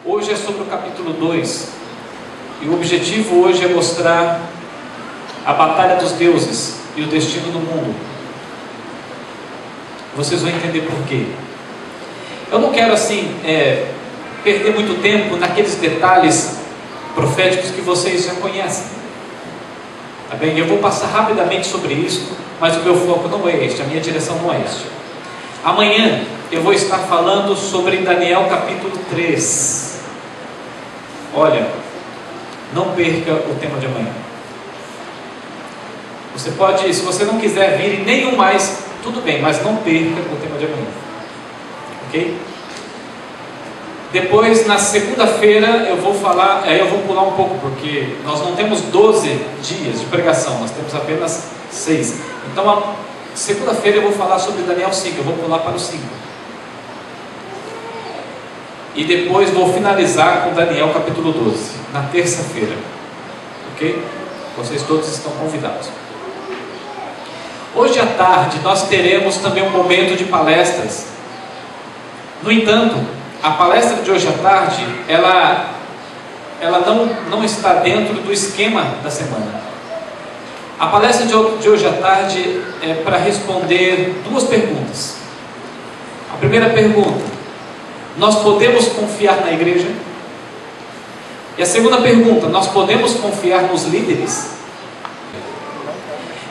Hoje é sobre o capítulo 2 e o objetivo hoje é mostrar a batalha dos deuses e o destino do mundo. Vocês vão entender por quê. Eu não quero assim perder muito tempo naqueles detalhes proféticos que vocês já conhecem, tá bem? Eu vou passar rapidamente sobre isso, mas o meu foco não é este, a minha direção não é este. Amanhã eu vou estar falando sobre Daniel capítulo 3. Olha, não perca o tema de amanhã. Você pode, se você não quiser vir em nenhum mais, tudo bem, mas não perca o tema de amanhã, ok? Depois, na segunda-feira, eu vou falar, aí eu vou pular um pouco, porque nós não temos 12 dias de pregação, nós temos apenas 6. Então, segunda-feira eu vou falar sobre Daniel 5, eu vou pular para o 5. E depois vou finalizar com Daniel capítulo 12, na terça-feira, ok? Vocês todos estão convidados. Hoje à tarde nós teremos também um momento de palestras. No entanto, a palestra de hoje à tarde, ela não está dentro do esquema da semana. A palestra de hoje à tarde é para responder duas perguntas. A primeira pergunta: nós podemos confiar na igreja? E a segunda pergunta: nós podemos confiar nos líderes?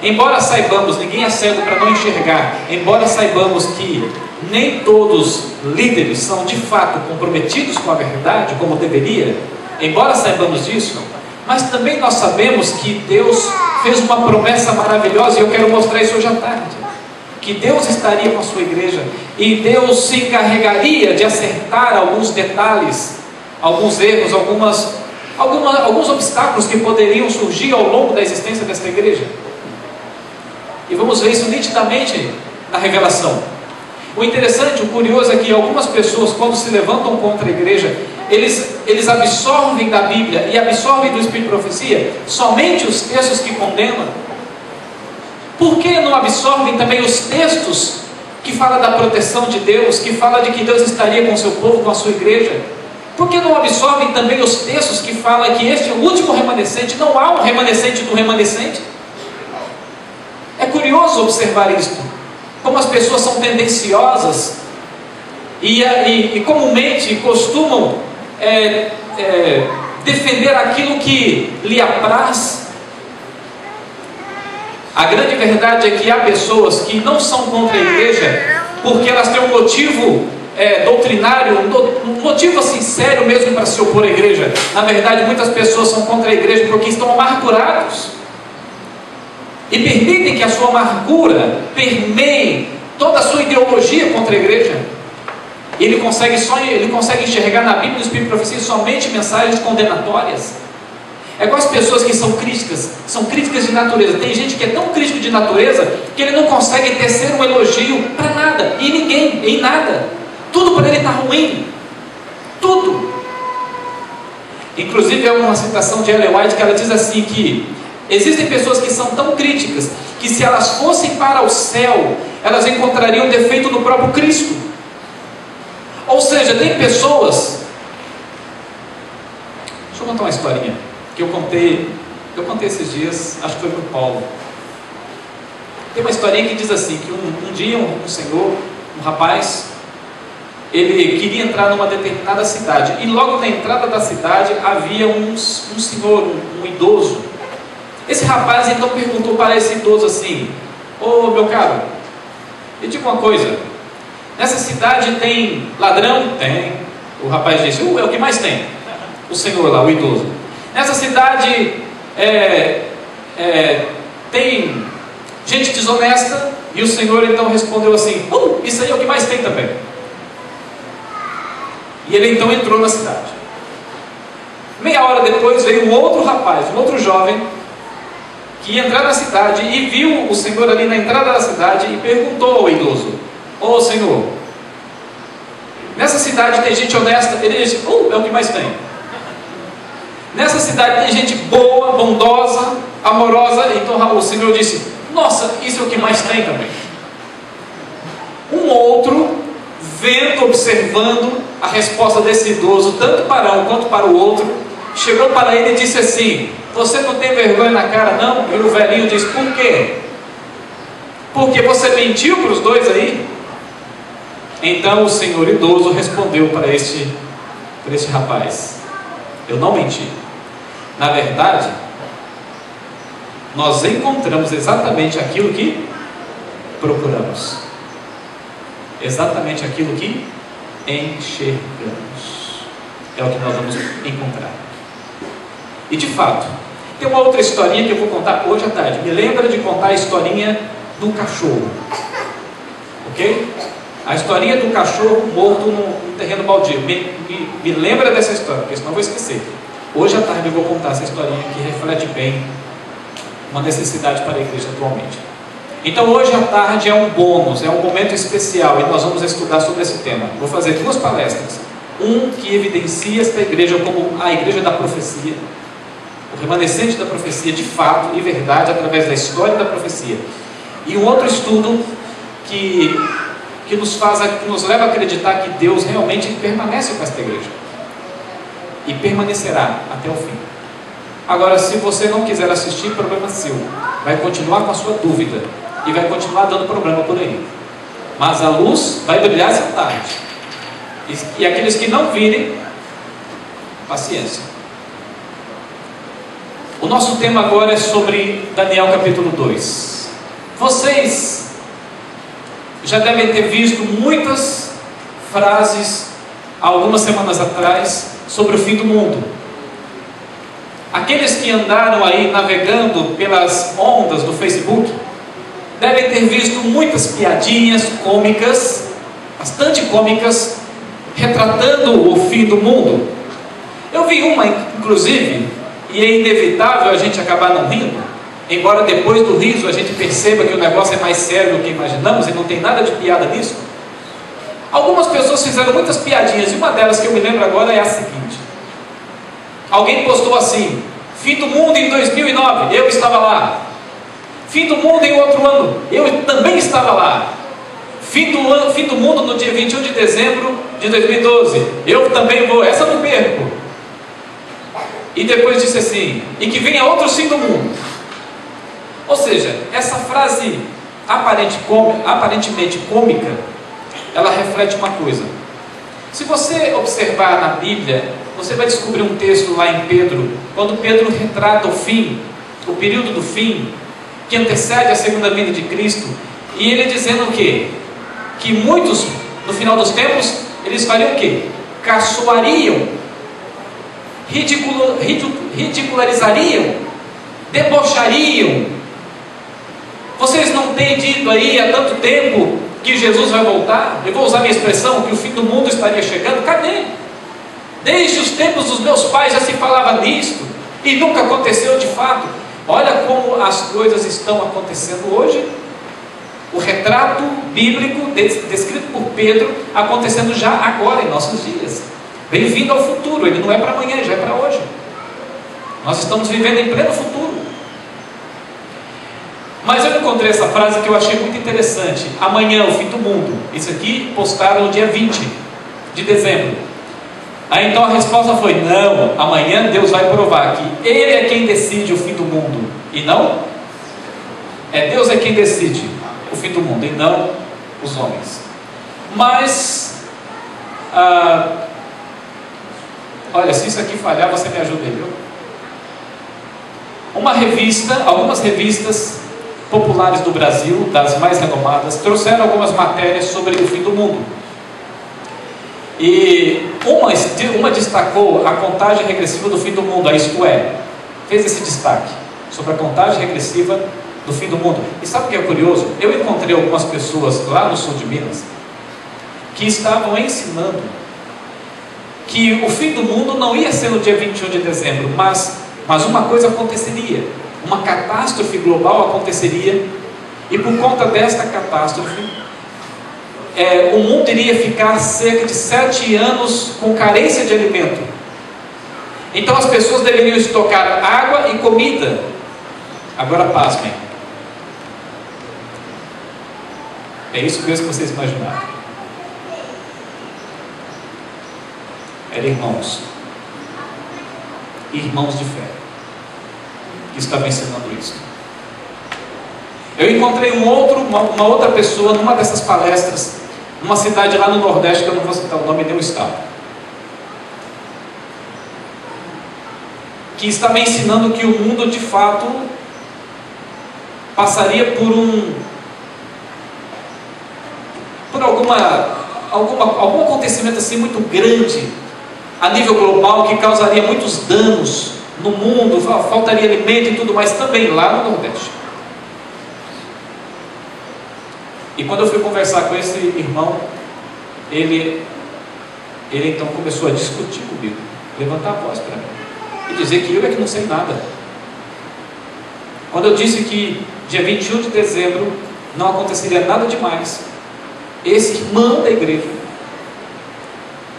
Embora saibamos, ninguém é cego para não enxergar, embora saibamos que nem todos líderes são de fato comprometidos com a verdade, como deveria, embora saibamos disso, mas também nós sabemos que Deus fez uma promessa maravilhosa, e eu quero mostrar isso hoje à tarde, que Deus estaria com a sua igreja, e Deus se encarregaria de acertar alguns detalhes, alguns erros, alguns obstáculos que poderiam surgir ao longo da existência desta igreja. E vamos ver isso nitidamente na revelação. O interessante, o curioso é que algumas pessoas, quando se levantam contra a igreja, eles absorvem da Bíblia e absorvem do Espírito de Profecia somente os textos que condenam. Por que não absorvem também os textos que falam da proteção de Deus, que falam de que Deus estaria com o seu povo, com a sua igreja? Por que não absorvem também os textos que falam que este é o último remanescente, não há um remanescente do remanescente? É curioso observar isto, como as pessoas são tendenciosas e comumente costumam defender aquilo que lhe apraz. A grande verdade é que há pessoas que não são contra a igreja porque elas têm um motivo doutrinário, um motivo assim sério mesmo para se opor à igreja. Na verdade, muitas pessoas são contra a igreja porque estão amargurados e permitem que a sua amargura permeie toda a sua ideologia contra a igreja. Ele consegue enxergar na Bíblia e no Espírito de Profecia somente mensagens condenatórias. É igual as pessoas que são críticas de natureza. Tem gente que é tão crítico de natureza que ele não consegue tecer um elogio para nada, e ninguém, em nada. Tudo para ele está ruim. Tudo. Inclusive é uma citação de Ellen White que ela diz assim que existem pessoas que são tão críticas que se elas fossem para o céu, elas encontrariam defeito no próprio Cristo. Ou seja, tem pessoas... Deixa eu contar uma historinha que eu contei esses dias, acho que foi para o Paulo. Tem uma historinha que diz assim, que um dia um senhor, um rapaz, ele queria entrar numa determinada cidade, e logo na entrada da cidade havia um senhor, um idoso. Esse rapaz então perguntou para esse idoso assim: ô meu caro, me diga uma coisa, nessa cidade tem ladrão? Tem. O rapaz disse: é o que mais tem. O senhor lá, o idoso: nessa cidade tem gente desonesta? E o senhor então respondeu assim: isso aí é o que mais tem também. E ele então entrou na cidade. Meia hora depois veio um outro rapaz, um outro jovem, que ia entrar na cidade e viu o senhor ali na entrada da cidade e perguntou ao idoso: ô senhor, nessa cidade tem gente honesta? Ele disse: é o que mais tem. Nessa cidade tem gente boa, bondosa, amorosa? Então o senhor disse: nossa, isso é o que mais tem também. Um outro, vendo, observando, a resposta desse idoso, tanto para um quanto para o outro. Chegou para ele e disse assim: você não tem vergonha na cara não? E o velhinho disse: por quê? Porque você mentiu para os dois aí? Então o senhor idoso respondeu para este rapaz: eu não menti. Na verdade, nós encontramos exatamente aquilo que procuramos, exatamente aquilo que enxergamos. É o que nós vamos encontrar. E de fato, tem uma outra historinha que eu vou contar hoje à tarde. Me lembra de contar a historinha do cachorro, ok? A historinha do cachorro morto num terreno baldio. Me lembra dessa história, porque senão eu vou esquecer. Hoje à tarde eu vou contar essa historinha que reflete bem uma necessidade para a igreja atualmente. Então hoje à tarde é um bônus, é um momento especial e nós vamos estudar sobre esse tema. Vou fazer 2 palestras. Um que evidencia esta igreja como a igreja da profecia, o remanescente da profecia de fato e verdade através da história da profecia. E um outro estudo que nos leva a acreditar que Deus realmente permanece com esta igreja e permanecerá até o fim. Agora, se você não quiser assistir, problema seu, vai continuar com a sua dúvida e vai continuar dando problema por aí, mas a luz vai brilhar essa tarde, e aqueles que não virem, paciência. O nosso tema agora é sobre Daniel capítulo 2. Vocês já devem ter visto muitas frases há algumas semanas atrás sobre o fim do mundo. Aqueles que andaram aí navegando pelas ondas do Facebook devem ter visto muitas piadinhas cômicas, bastante cômicas, retratando o fim do mundo. Eu vi uma, inclusive, e é inevitável a gente acabar não rindo, embora depois do riso a gente perceba que o negócio é mais sério do que imaginamos e não tem nada de piada nisso. Algumas pessoas fizeram muitas piadinhas, e uma delas que eu me lembro agora é a seguinte: alguém postou assim: fim do mundo em 2009, eu estava lá. Fim do mundo em outro ano, eu também estava lá. Fim do mundo no dia 21 de dezembro de 2012, eu também vou, essa eu não perco. E depois disse assim: e que venha outro fim do mundo. Ou seja, essa frase aparentemente cômica, ela reflete uma coisa. Se você observar na Bíblia, você vai descobrir um texto lá em Pedro, quando Pedro retrata o fim, o período do fim, que antecede a segunda vinda de Cristo, e ele dizendo o quê? Que muitos, no final dos tempos, eles fariam o quê? Caçoariam, ridicularizariam, debochariam. Vocês não têm dito aí há tanto tempo que Jesus vai voltar? Eu vou usar minha expressão, que o fim do mundo estaria chegando. Cadê? Desde os tempos dos meus pais já se falava nisto, e nunca aconteceu de fato. Olha como as coisas estão acontecendo hoje. O retrato bíblico descrito por Pedro acontecendo já agora em nossos dias. Bem-vindo ao futuro, ele não é para amanhã, já é para hoje. Nós estamos vivendo em pleno futuro. Mas eu encontrei essa frase que eu achei muito interessante: amanhã, o fim do mundo. Isso aqui postaram no dia 20 de dezembro. Aí então a resposta foi: não, amanhã Deus vai provar que Ele é quem decide o fim do mundo, e não, Deus é quem decide o fim do mundo, e não os homens. Mas olha, se isso aqui falhar, você me ajuda aí, viu? Algumas revistas populares do Brasil, das mais renomadas, trouxeram algumas matérias sobre o fim do mundo. E uma destacou a contagem regressiva do fim do mundo, isto é, fez esse destaque sobre a contagem regressiva do fim do mundo. E sabe o que é curioso? Eu encontrei algumas pessoas lá no sul de Minas que estavam ensinando que o fim do mundo não ia ser no dia 21 de dezembro, mas uma coisa aconteceria, uma catástrofe global aconteceria, e por conta desta catástrofe, o mundo iria ficar cerca de 7 anos com carência de alimento. Então as pessoas deveriam estocar água e comida. Agora pasmem, é isso mesmo que vocês imaginaram. Eram irmãos. Irmãos de fé. Que estavam ensinando isso. Eu encontrei uma outra pessoa numa dessas palestras, numa cidade lá no Nordeste, que eu não vou citar o nome de um estado, que estava ensinando que o mundo de fato passaria por algum acontecimento assim muito grande a nível global, que causaria muitos danos no mundo, faltaria alimento e tudo mais, também lá no Nordeste. E quando eu fui conversar com esse irmão, ele então começou a discutir comigo, levantar a voz para mim e dizer que eu é que não sei nada. Quando eu disse que dia 21 de dezembro não aconteceria nada demais, esse irmão da igreja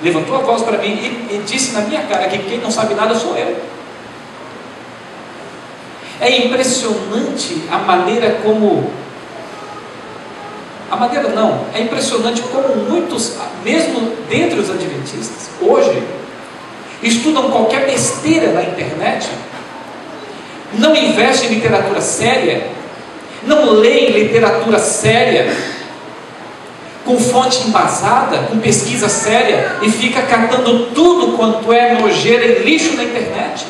levantou a voz para mim e disse na minha cara que quem não sabe nada sou eu. É impressionante é impressionante como muitos, mesmo dentre os adventistas, hoje, estudam qualquer besteira na internet, não investem em literatura séria, não leem literatura séria, com fonte embasada, com pesquisa séria, e fica catando tudo quanto é nojeira e lixo na internet.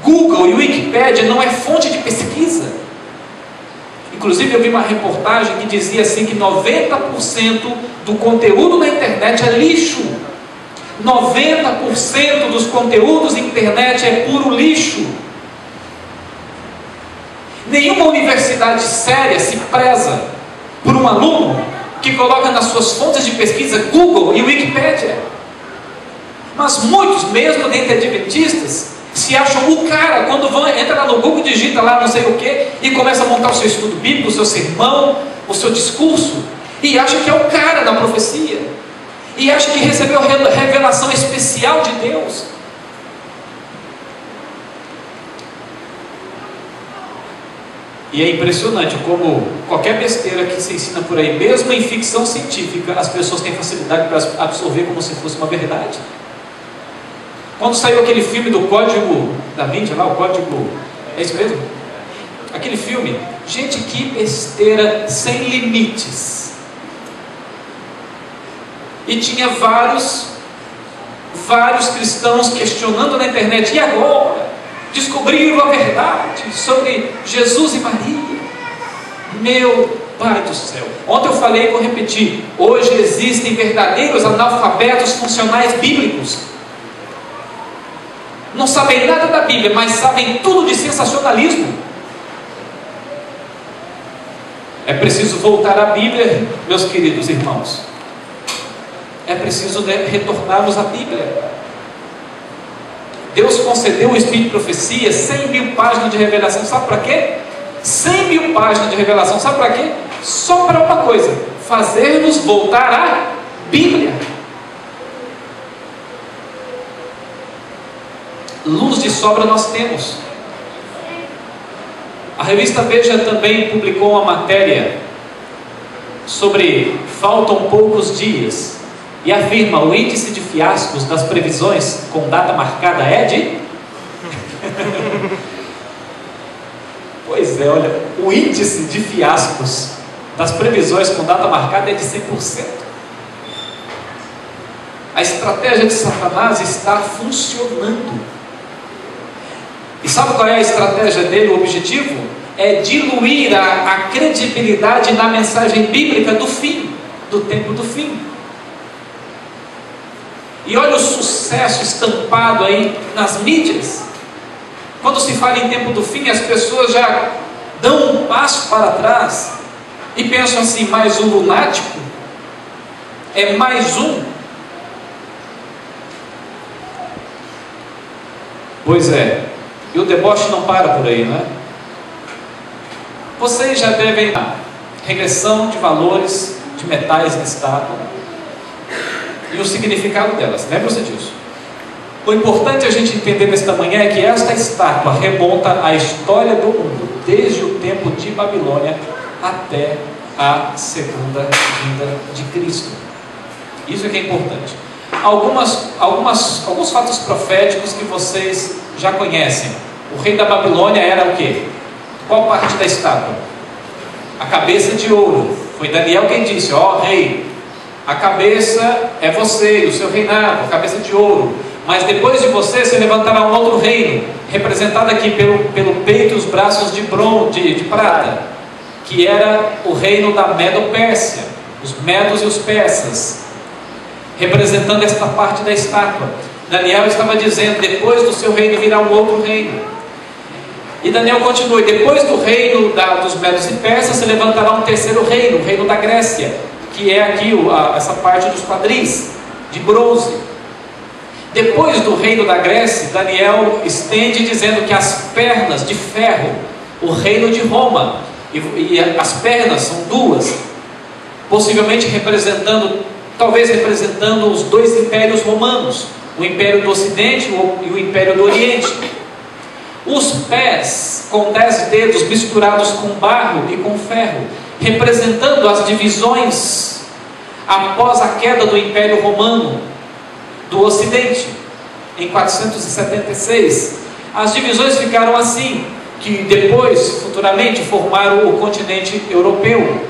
Google e Wikipédia não é fonte de pesquisa. Inclusive eu vi uma reportagem que dizia assim que 90% do conteúdo na internet é lixo. 90% dos conteúdos na internet é puro lixo. Nenhuma universidade séria se preza por um aluno que coloca nas suas fontes de pesquisa Google e Wikipédia. Mas muitos, mesmo dentre adventistas, se acham o cara quando entra lá no Google, digita lá não sei o que e começa a montar o seu estudo bíblico, o seu sermão, o seu discurso, e acha que é o cara da profecia, e acha que recebeu revelação especial de Deus. E é impressionante como qualquer besteira que se ensina por aí, mesmo em ficção científica, as pessoas têm facilidade para absorver como se fosse uma verdade. Quando saiu aquele filme do Código da Vinci, lá, o Código, é isso mesmo? Aquele filme, gente, que besteira sem limites. E tinha vários cristãos questionando na internet, e agora? Descobriram a verdade sobre Jesus e Maria. Meu Pai do céu, ontem eu falei e vou repetir, hoje existem verdadeiros analfabetos funcionais bíblicos. Não sabem nada da Bíblia, mas sabem tudo de sensacionalismo. É preciso voltar à Bíblia, meus queridos irmãos. É preciso retornarmos à Bíblia. Deus concedeu o Espírito de profecia, 100 mil páginas de revelação, sabe para quê? 100 mil páginas de revelação, sabe para quê? Só para uma coisa, fazer-nos voltar à Bíblia. Luz de sobra nós temos. A revista Veja também publicou uma matéria sobre faltam poucos dias e afirma o índice de fiascos das previsões com data marcada é de... Pois é, olha, o índice de fiascos das previsões com data marcada é de 100%. A estratégia de Satanás está funcionando. E sabe qual é a estratégia dele, o objetivo? É diluir a credibilidade na mensagem bíblica do fim, do tempo do fim. E olha o sucesso estampado aí nas mídias. Quando se fala em tempo do fim, as pessoas já dão um passo para trás e pensam assim, mais um lunático? É mais um? Pois é. E o deboche não para por aí, não é? Vocês já devem regressão de valores de metais em estado e o significado delas, lembra-se disso? O importante a gente entender nesta manhã é que esta estátua remonta à história do mundo, desde o tempo de Babilônia até a segunda vinda de Cristo. Isso é que é importante. alguns fatos proféticos que vocês já conhecem. O rei da Babilônia era o quê? Qual parte da estátua? A cabeça de ouro. Foi Daniel quem disse: ó rei, a cabeça é você, o seu reinado, a cabeça de ouro. Mas depois de você se levantará um outro reino, representado aqui pelo peito e os braços de prata, que era o reino da Medo-Pérsia, os medos e os persas, representando esta parte da estátua. Daniel estava dizendo: depois do seu reino virá um outro reino. E Daniel continua: depois do reino dos medos e persas se levantará um terceiro reino, o reino da Grécia, que é aqui essa parte dos quadris de bronze. Depois do reino da Grécia, Daniel estende dizendo que as pernas de ferro, o reino de Roma, e as pernas são duas, possivelmente talvez representando os dois impérios romanos, o império do Ocidente e o império do Oriente. Os pés com 10 dedos misturados com barro e com ferro, representando as divisões após a queda do Império Romano do Ocidente, em 476. As divisões ficaram assim, que depois, futuramente, formaram o continente europeu.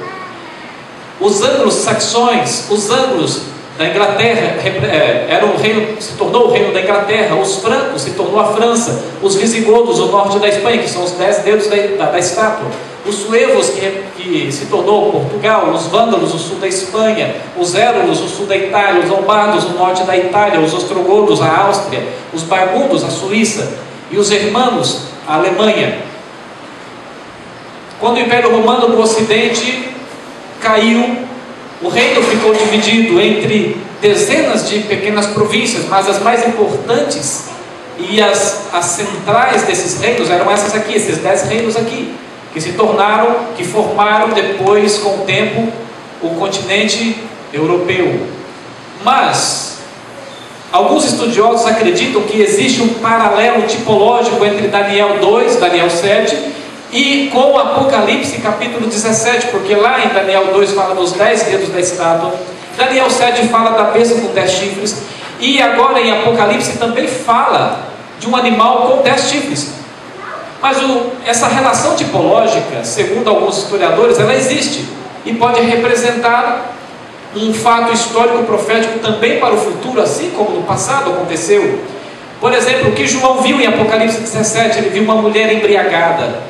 Os anglo-saxões, os anglos da Inglaterra, se tornou o reino da Inglaterra. Os francos se tornou a França. Os visigodos, o norte da Espanha, que são os 10 dedos da estátua. Os suevos, que se tornou Portugal. Os vândalos, o sul da Espanha. Os érulos, o sul da Itália. Os lombardos, o norte da Itália. Os ostrogodos, a Áustria. Os barbudos, a Suíça. E os germanos, a Alemanha. Quando o Império Romano do Ocidente caiu, o reino ficou dividido entre dezenas de pequenas províncias, mas as mais importantes e as centrais desses reinos eram essas aqui, esses 10 reinos aqui, que formaram depois, com o tempo, o continente europeu. Mas alguns estudiosos acreditam que existe um paralelo tipológico entre Daniel 2, Daniel 7 e com o Apocalipse capítulo 17, porque lá em Daniel 2 fala dos 10 dedos da estátua, Daniel 7 fala da besta com 10 chifres, e agora em Apocalipse também fala de um animal com 10 chifres. Mas essa relação tipológica, segundo alguns historiadores, ela existe e pode representar um fato histórico profético também para o futuro, assim como no passado aconteceu. Por exemplo, o que João viu em Apocalipse 17, ele viu uma mulher embriagada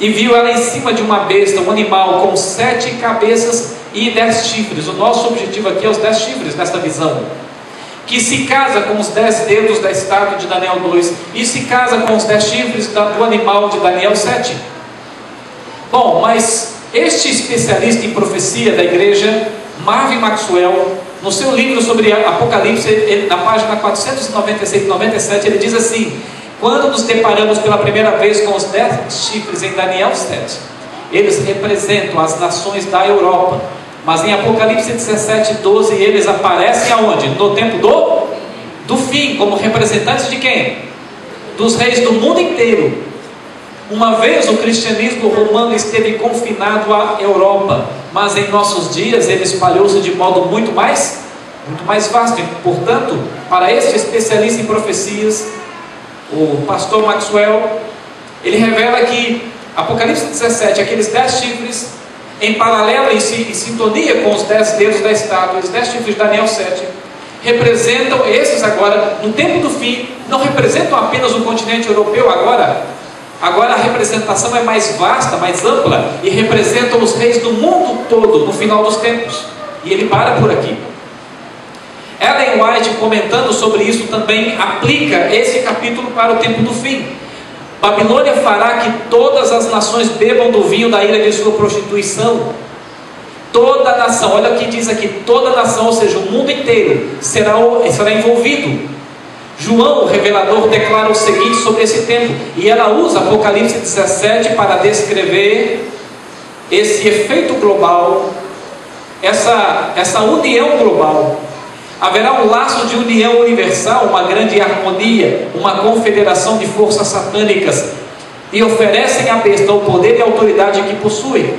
e viu ela em cima de uma besta, um animal com 7 cabeças e 10 chifres. O nosso objetivo aqui é os 10 chifres nesta visão, que se casa com os 10 dedos da estátua de Daniel 2 e se casa com os 10 chifres do animal de Daniel 7. Bom, mas este especialista em profecia da igreja, Marvin Maxwell, no seu livro sobre Apocalipse, na página 496 e 97, ele diz assim: quando nos deparamos pela primeira vez com os 10 chifres em Daniel 7, eles representam as nações da Europa. Mas em Apocalipse 17, 12, eles aparecem aonde? No tempo do fim, como representantes de quem? Dos reis do mundo inteiro. Uma vez o cristianismo romano esteve confinado à Europa, mas em nossos dias ele espalhou-se de modo muito mais vasto. E, portanto, para este especialista em profecias, o pastor Maxwell, ele revela que Apocalipse 17, aqueles 10 chifres, em paralelo, em sintonia com os 10 dedos da estátua, os 10 chifres de Daniel 7, representam esses agora, no tempo do fim, não representam apenas o continente europeu. Agora a representação é mais vasta, mais ampla, e representam os reis do mundo todo no final dos tempos. E ele para por aqui. Ellen White, comentando sobre isso, também aplica esse capítulo para o tempo do fim. Babilônia fará que todas as nações bebam do vinho da ira de sua prostituição. Toda nação, olha o que diz aqui, toda nação, ou seja, o mundo inteiro será envolvido. João, o revelador, declara o seguinte sobre esse tempo, e ela usa Apocalipse 17 para descrever esse efeito global, essa união global. Haverá um laço de união universal, uma grande harmonia, uma confederação de forças satânicas, e oferecem à besta o poder e a autoridade que possui.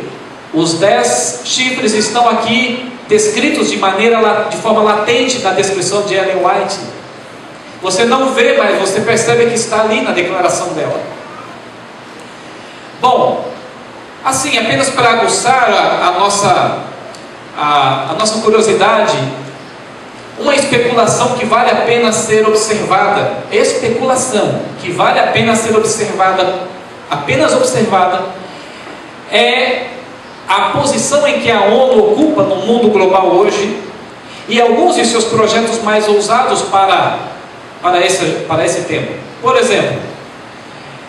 Os 10 chifres estão aqui descritos de forma latente na descrição de Ellen White. Você não vê, mas você percebe que está ali na declaração dela. Bom, assim, apenas para aguçar a nossa curiosidade, uma especulação que vale a pena ser observada, apenas observada, é a posição em que a ONU ocupa no mundo global hoje e alguns de seus projetos mais ousados para esse tempo. Por exemplo,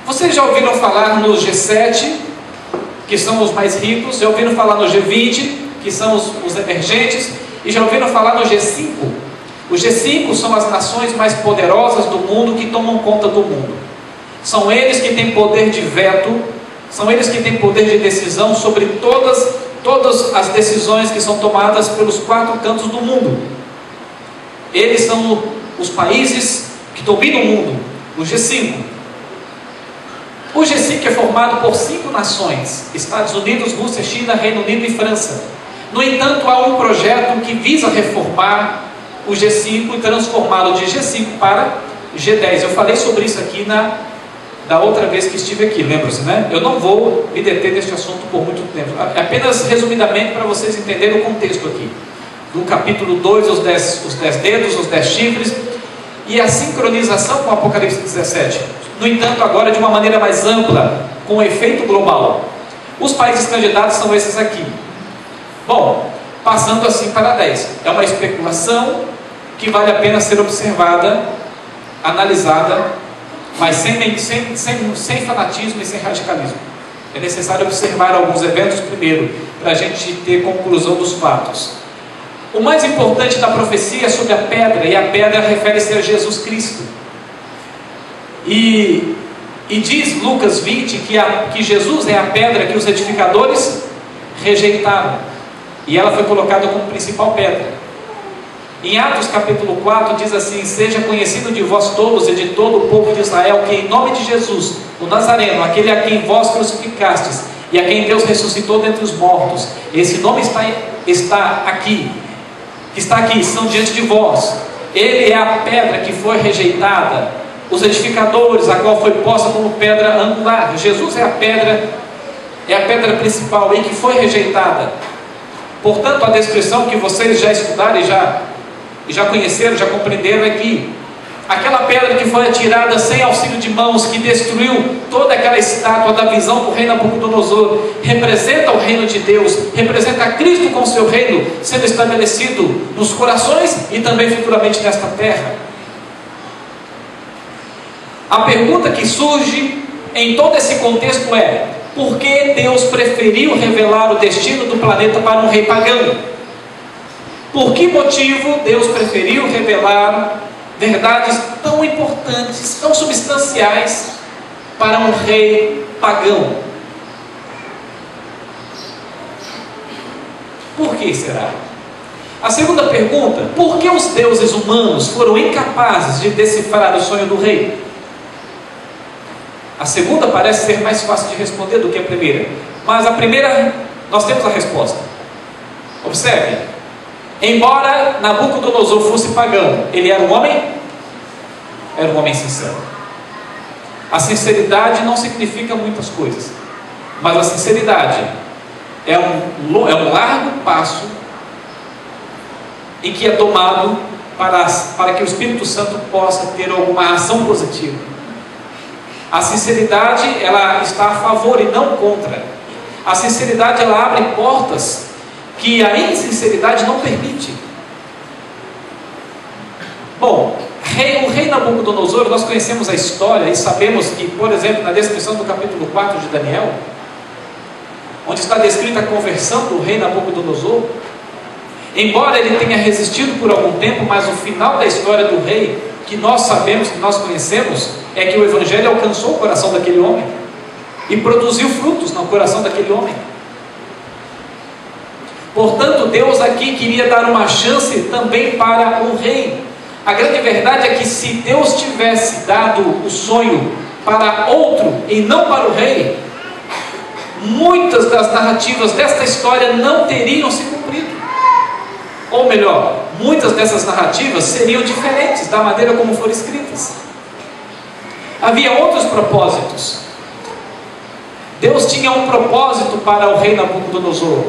vocês já ouviram falar no G7, que são os mais ricos, já ouviram falar no G20, que são os emergentes, e já ouviram falar no G5? Os G5 são as nações mais poderosas do mundo que tomam conta do mundo. São eles que têm poder de veto, são eles que têm poder de decisão sobre todas as decisões que são tomadas pelos 4 cantos do mundo. Eles são os países que dominam o mundo, o G5. O G5 é formado por 5 nações: Estados Unidos, Rússia, China, Reino Unido e França. No entanto, há um projeto que visa reformar o G5 e transformá-lo de G5 para G10. Eu falei sobre isso aqui da outra vez que estive aqui, lembra-se, né? Eu não vou me deter neste assunto por muito tempo. Apenas resumidamente para vocês entenderem o contexto aqui. Do capítulo 2, os 10 dedos, os 10 chifres, e a sincronização com o Apocalipse 17. No entanto, agora de uma maneira mais ampla, com um efeito global. Os países candidatos são esses aqui. Bom, passando assim para 10. É uma especulação que vale a pena ser observada, analisada, mas sem fanatismo e sem radicalismo. É necessário observar alguns eventos primeiro, para a gente ter conclusão dos fatos. O mais importante da profecia é sobre a pedra, e a pedra refere-se a Jesus Cristo. E diz Lucas 20 que Jesus é a pedra que os edificadores rejeitaram, e ela foi colocada como principal pedra. Em Atos capítulo 4 diz assim: seja conhecido de vós todos e de todo o povo de Israel, que em nome de Jesus, o Nazareno, aquele a quem vós crucificastes, e a quem Deus ressuscitou dentre os mortos, esse nome está aqui, estão diante de vós. Ele é a pedra que foi rejeitada, os edificadores, a qual foi posta como pedra angular. Jesus é a pedra principal, e que foi rejeitada. Portanto, a descrição que vocês já estudaram e já conheceram, já compreenderam, é que aquela pedra que foi atirada sem auxílio de mãos, que destruiu toda aquela estátua da visão do rei Nabucodonosor, representa o reino de Deus, representa Cristo com o seu reino sendo estabelecido nos corações e também futuramente nesta terra. A pergunta que surge em todo esse contexto é: por que Deus preferiu revelar o destino do planeta para um rei pagão? Por que motivo Deus preferiu revelar verdades tão importantes, tão substanciais para um rei pagão? Por que será? A segunda pergunta: por que os deuses humanos foram incapazes de decifrar o sonho do rei? A segunda parece ser mais fácil de responder do que a primeira, mas a primeira nós temos a resposta. Observe. Embora Nabucodonosor fosse pagão, ele era um homem? Era um homem sincero. A sinceridade não significa muitas coisas, mas a sinceridade é um largo passo em que é tomado para que o Espírito Santo possa ter alguma ação positiva. A sinceridade, ela está a favor e não contra. A sinceridade, ela abre portas que a insinceridade não permite. Bom, o rei Nabucodonosor, nós conhecemos a história e sabemos que, por exemplo, na descrição do capítulo 4 de Daniel, onde está descrita a conversão do rei Nabucodonosor, embora ele tenha resistido por algum tempo, mas o final da história do rei, que nós sabemos, que nós conhecemos, é que o Evangelho alcançou o coração daquele homem e produziu frutos no coração daquele homem. Portanto, Deus aqui queria dar uma chance também para o rei. A grande verdade é que se Deus tivesse dado o sonho para outro e não para o rei, muitas das narrativas desta história não teriam se cumprido. Ou melhor, muitas dessas narrativas seriam diferentes da maneira como foram escritas. Havia outros propósitos. Deus tinha um propósito para o rei Nabucodonosor,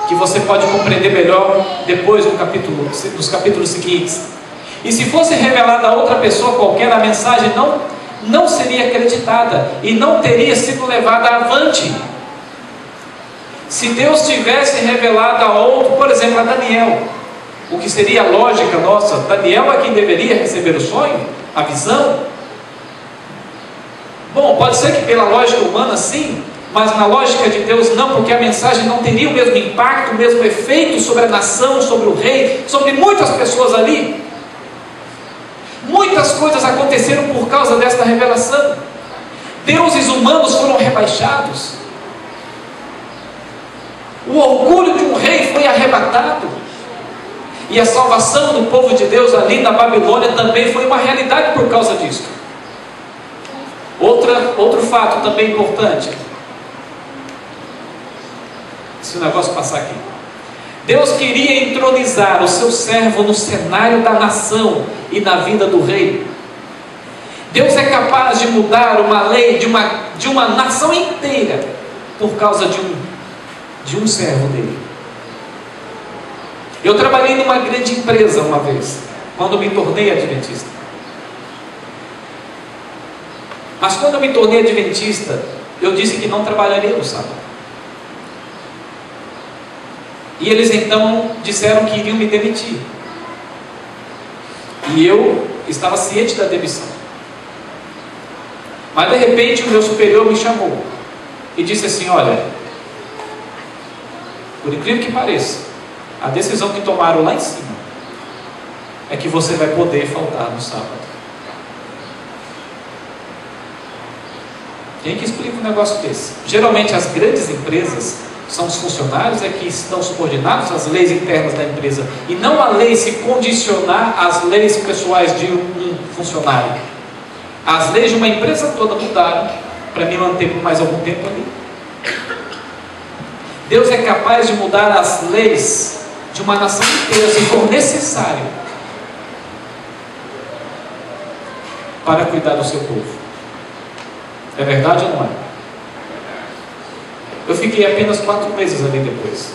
que você pode compreender melhor depois nos capítulos seguintes. E se fosse revelada a outra pessoa qualquer, a mensagem não seria acreditada e não teria sido levada avante. Se Deus tivesse revelado a outro, por exemplo, a Daniel, o que seria a lógica nossa, Daniel é quem deveria receber o sonho, a visão. Bom, pode ser que pela lógica humana sim, mas na lógica de Deus não, porque a mensagem não teria o mesmo impacto, o mesmo efeito sobre a nação, sobre o rei, sobre muitas pessoas ali. Muitas coisas aconteceram por causa desta revelação. Deuses humanos foram rebaixados. O orgulho de um rei foi arrebatado. E a salvação do povo de Deus ali na Babilônia também foi uma realidade por causa disso. Outro fato também importante. Se o negócio passar aqui. Deus queria entronizar o seu servo no cenário da nação e na vida do rei. Deus é capaz de mudar uma lei de uma nação inteira por causa de um servo dele. Eu trabalhei numa grande empresa uma vez, quando me tornei adventista. Mas quando eu me tornei adventista, eu disse que não trabalharia no sábado. E eles então disseram que iriam me demitir. E eu estava ciente da demissão. Mas de repente o meu superior me chamou e disse assim: olha, por incrível que pareça, a decisão que tomaram lá em cima é que você vai poder faltar no sábado. Quem que explica um negócio desse? Geralmente as grandes empresas são os funcionários que estão subordinados às leis internas da empresa, e não a lei se condicionar às leis pessoais de um funcionário. As leis de uma empresa toda mudaram para me manter por mais algum tempo ali. Deus é capaz de mudar as leis de uma nação inteira se for necessário para cuidar do seu povo. É verdade ou não é? Eu fiquei apenas 4 meses ali depois.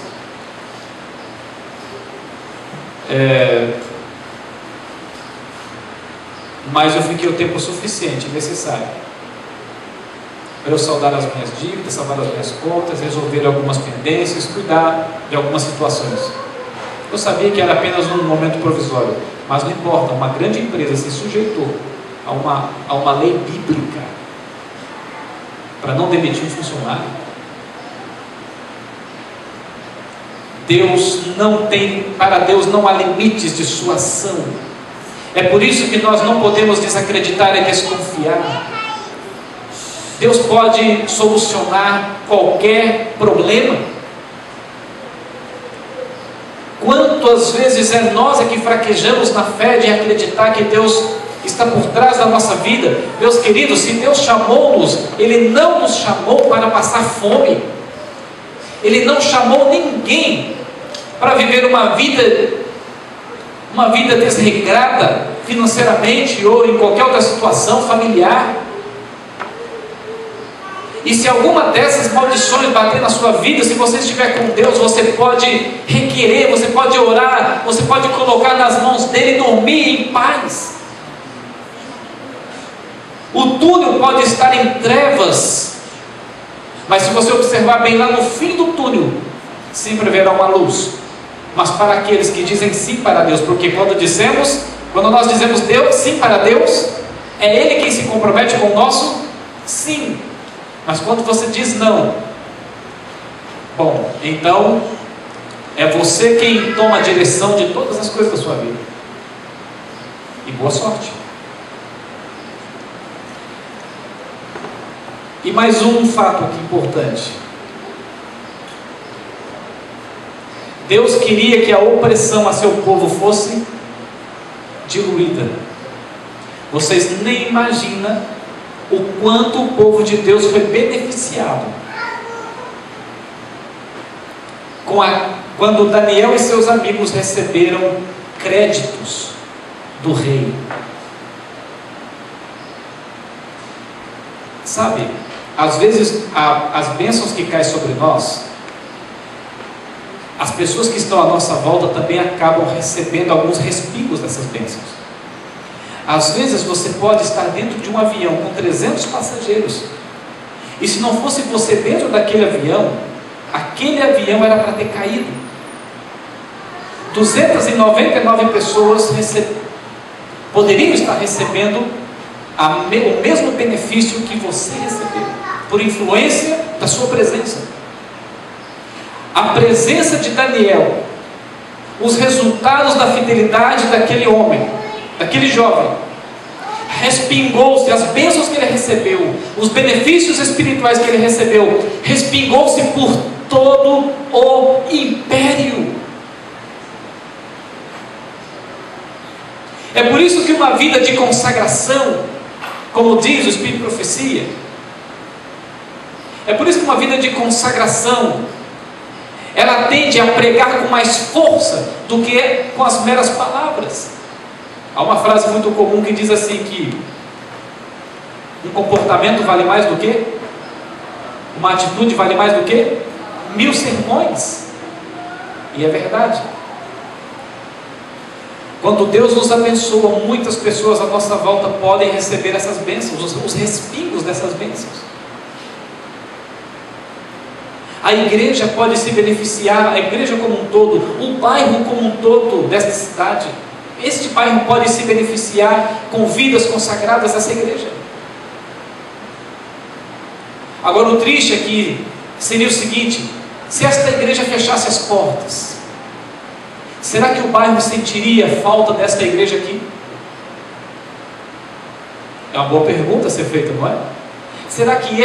Mas eu fiquei o tempo suficiente, necessário, para eu saldar as minhas dívidas, salvar as minhas contas, resolver algumas pendências, cuidar de algumas situações. Eu sabia que era apenas um momento provisório, mas não importa, uma grande empresa se sujeitou a uma lei bíblica para não demitir um funcionário. Para Deus não há limites de sua ação. É por isso que nós não podemos desacreditar e desconfiar. Deus pode solucionar qualquer problema. Quantas vezes nós que fraquejamos na fé de acreditar que Deus está por trás da nossa vida? Meus queridos, se Deus chamou-nos, Ele não nos chamou para passar fome. Ele não chamou ninguém para viver uma vida desregrada financeiramente ou em qualquer outra situação familiar. E se alguma dessas maldições bater na sua vida, se você estiver com Deus, você pode requerer, você pode orar, você pode colocar nas mãos dele e dormir em paz. O túnel pode estar em trevas, mas se você observar bem lá no fim do túnel, sempre haverá uma luz. Mas para aqueles que dizem sim para Deus, porque quando nós dizemos Deus, sim para Deus, é Ele quem se compromete com o nosso sim. Mas quando você diz não, bom, então é você quem toma a direção de todas as coisas da sua vida. E boa sorte. E mais um fato aqui importante. Deus queria que a opressão a seu povo fosse diluída. Vocês nem imaginam o quanto o povo de Deus foi beneficiado com a quando Daniel e seus amigos receberam créditos do rei. Sabe, às vezes as bênçãos que caem sobre nós, as pessoas que estão à nossa volta também acabam recebendo alguns respingos dessas bênçãos. Às vezes você pode estar dentro de um avião com 300 passageiros, e se não fosse você dentro daquele avião, aquele avião era para ter caído. 299 pessoas poderiam estar recebendo o mesmo benefício que você recebeu, por influência da sua presença. A presença de Daniel, os resultados da fidelidade daquele homem, daquele jovem, respingou-se, as bênçãos que ele recebeu, os benefícios espirituais que ele recebeu, respingou-se por todo o império. É por isso que uma vida de consagração, como diz o Espírito de Profecia, é por isso que uma vida de consagração, ela tende a pregar com mais força do que com as meras palavras. Há uma frase muito comum que diz assim que um comportamento vale mais do que? Uma atitude vale mais do que? 1000 sermões. E é verdade. Quando Deus nos abençoa, muitas pessoas à nossa volta podem receber essas bênçãos, os respingos dessas bênçãos. A igreja pode se beneficiar, a igreja como um todo, o bairro como um todo desta cidade. Este bairro pode se beneficiar com vidas consagradas dessa igreja. Agora o triste é que seria o seguinte: se esta igreja fechasse as portas, será que o bairro sentiria falta desta igreja aqui? É uma boa pergunta a ser feita, não é? Será que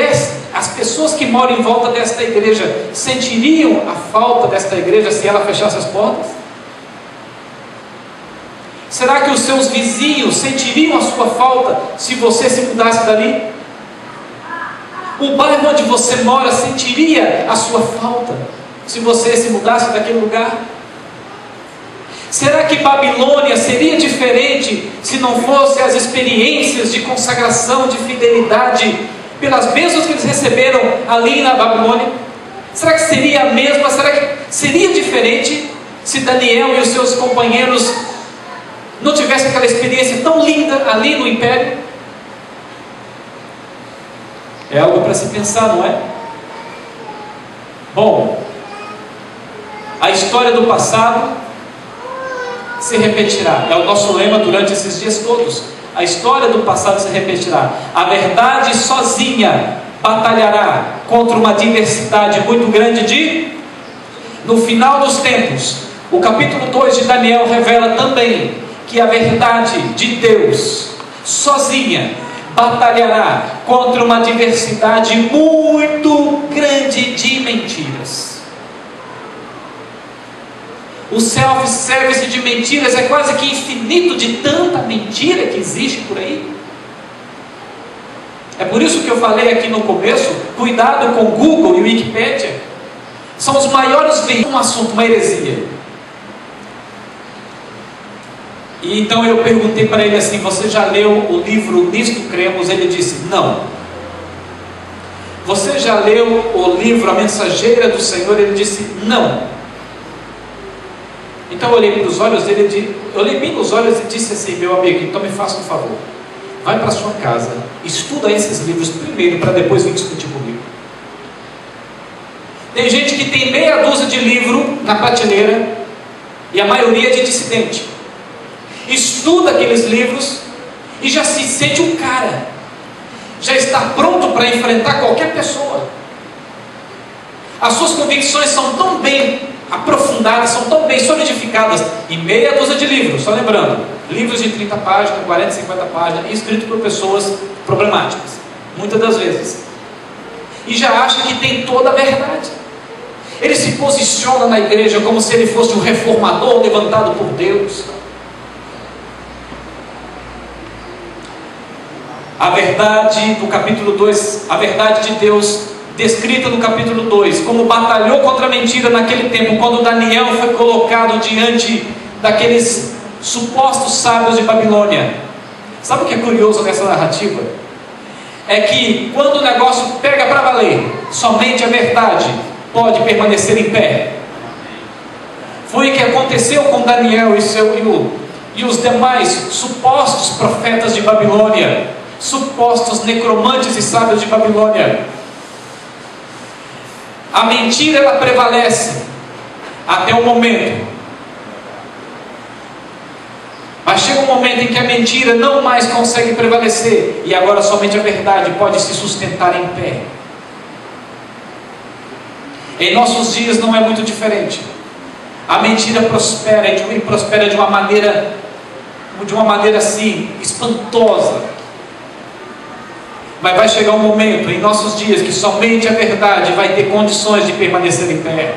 as pessoas que moram em volta desta igreja sentiriam a falta desta igreja se ela fechasse as portas? Será que os seus vizinhos sentiriam a sua falta se você se mudasse dali? O bairro onde você mora sentiria a sua falta se você se mudasse daquele lugar? Será que Babilônia seria diferente se não fosse as experiências de consagração, de fidelidade, pelas bênçãos que eles receberam ali na Babilônia? Será que seria a mesma? Será que seria diferente se Daniel e os seus companheiros não tivessem aquela experiência tão linda ali no império? É algo para se pensar, não é? Bom, a história do passado se repetirá. É o nosso lema durante esses dias todos. A história do passado se repetirá. A verdade sozinha batalhará contra uma diversidade muito grande No final dos tempos, o capítulo 2 de Daniel revela também que a verdade de Deus sozinha batalhará contra uma diversidade muito grande de mentiras. O self-service de mentiras é quase que infinito, de tanta mentira que existe por aí. É por isso que eu falei aqui no começo, cuidado com Google e Wikipédia. São os maiores veículos, um assunto, uma heresia. E então eu perguntei para ele assim: você já leu o livro Nisto Cremos? Ele disse: não. Você já leu o livro A Mensageira do Senhor? Ele disse: não. Então eu olhei para os olhos dele, eu olhei bem nos olhos e disse assim: meu amigo, então me faça um favor, vai para sua casa, estuda esses livros primeiro, para depois vir discutir comigo. Tem gente que tem meia dúzia de livro na prateleira, e a maioria é de dissidente. Estuda aqueles livros e já se sente um cara, já está pronto para enfrentar qualquer pessoa. As suas convicções são tão bem aprofundadas, são tão bem solidificadas em meia dúzia de livros. Só lembrando, livros de 30 páginas, 40, 50 páginas, escritos por pessoas problemáticas, muitas das vezes, e já acha que tem toda a verdade. Ele se posiciona na igreja como se ele fosse um reformador levantado por Deus. A verdade do capítulo 2, a verdade de Deus descrita no capítulo 2, como batalhou contra a mentira naquele tempo, quando Daniel foi colocado diante daqueles supostos sábios de Babilônia. Sabe o que é curioso nessa narrativa? É que quando o negócio pega para valer, somente a verdade pode permanecer em pé. Foi o que aconteceu com Daniel e os demais supostos profetas de Babilônia, supostos necromantes e sábios de Babilônia. A mentira, ela prevalece até o momento, mas chega um momento em que a mentira não mais consegue prevalecer, e agora somente a verdade pode se sustentar em pé. Em nossos dias não é muito diferente. A mentira prospera e prospera de uma maneira assim, espantosa. Mas vai chegar um momento em nossos dias que somente a verdade vai ter condições de permanecer em pé.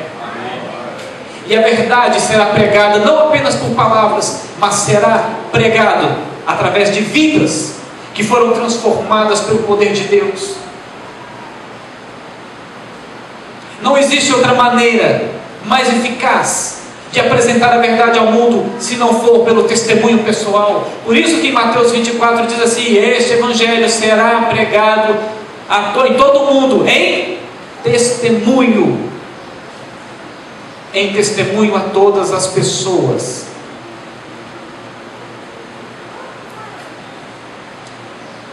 E a verdade será pregada não apenas por palavras, mas será pregado através de vidas que foram transformadas pelo poder de Deus. Não existe outra maneira mais eficaz de apresentar a verdade ao mundo, se não for pelo testemunho pessoal. Por isso que em Mateus 24 diz assim: este evangelho será pregado em todo o mundo, em testemunho a todas as pessoas.